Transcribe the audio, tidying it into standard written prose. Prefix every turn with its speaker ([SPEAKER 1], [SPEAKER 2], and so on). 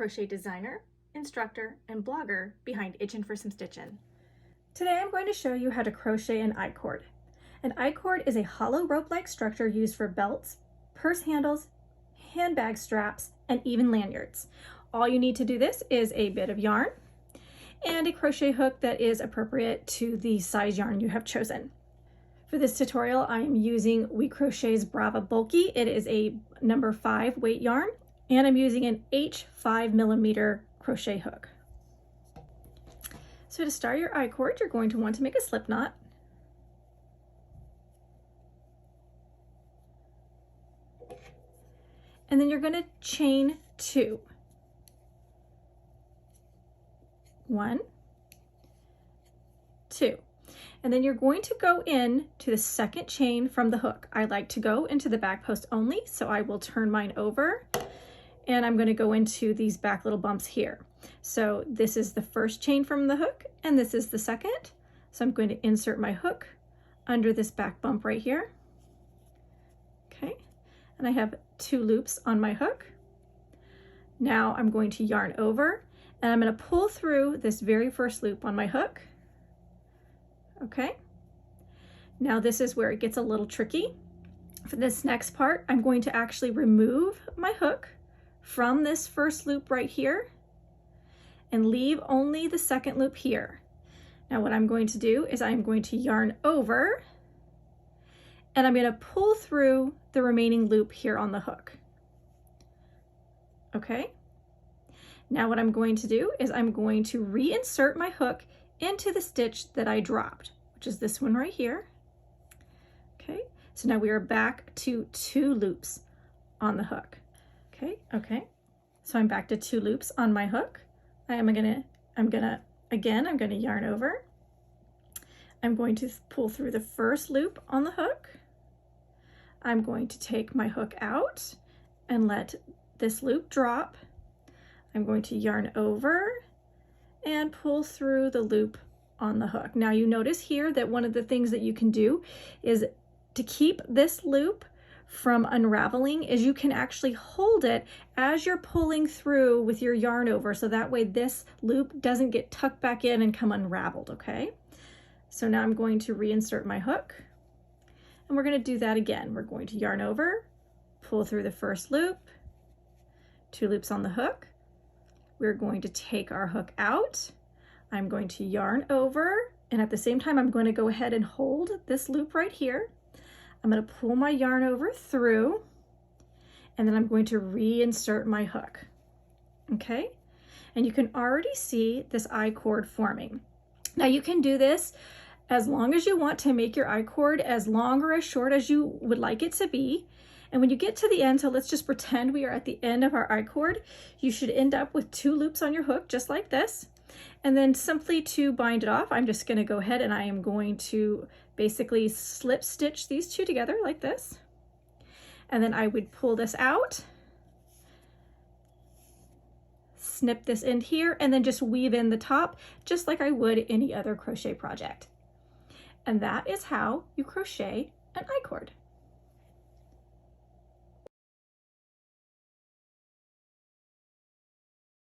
[SPEAKER 1] crochet designer, instructor, and blogger behind Itchin' for Some Stitchin'. Today I'm going to show you how to crochet an I-cord. An I-cord is a hollow rope-like structure used for belts, purse handles, handbag straps, and even lanyards. All you need to do this is a bit of yarn and a crochet hook that is appropriate to the size yarn you have chosen. For this tutorial, I am using We Crochet's Brava Bulky. It is a number 5 weight yarn, and I'm using an H5mm crochet hook. So to start your I-cord, you're going to want to make a slip knot. And then you're going to chain 2. 1, 2. And then you're going to go in to the second chain from the hook. I like to go into the back post only, so I will turn mine over and I'm going to go into these back little bumps here. So this is the first chain from the hook and this is the second. So I'm going to insert my hook under this back bump right here. Okay, and I have 2 loops on my hook. Now I'm going to yarn over and I'm going to pull through this very first loop on my hook. Okay, now this is where it gets a little tricky. For this next part, I'm going to actually remove my hook from this first loop right here and leave only the second loop here. Now what I'm going to do is I'm going to yarn over and I'm going to pull through the remaining loop here on the hook. Okay, now what I'm going to do is I'm going to reinsert my hook into the stitch that I dropped, which is this one right here. Okay, so now we are back to 2 loops on the hook. Okay, so I'm back to 2 loops on my hook. I'm gonna yarn over. I'm going to pull through the first loop on the hook. I'm going to take my hook out and let this loop drop. I'm going to yarn over and pull through the loop on the hook. Now you notice here that one of the things that you can do is to keep this loop from unraveling is you can actually hold it as you're pulling through with your yarn over, so that way this loop doesn't get tucked back in and come unraveled. Okay, so now I'm going to reinsert my hook and we're going to do that again. We're going to yarn over, pull through the first loop, 2 loops on the hook. We're going to take our hook out. I'm going to yarn over, and at the same time, I'm going to go ahead and hold this loop right here. I'm going to pull my yarn over through, and then I'm going to reinsert my hook. Okay, and you can already see this I-cord forming. Now you can do this as long as you want to make your I-cord as long or as short as you would like it to be. And when you get to the end, so let's just pretend we are at the end of our I-cord, you should end up with 2 loops on your hook, just like this. And then simply to bind it off, I'm just going to go ahead and I am going to basically slip stitch these 2 together like this. And then I would pull this out, snip this end here, and then just weave in the top, just like I would any other crochet project. And that is how you crochet an I-cord.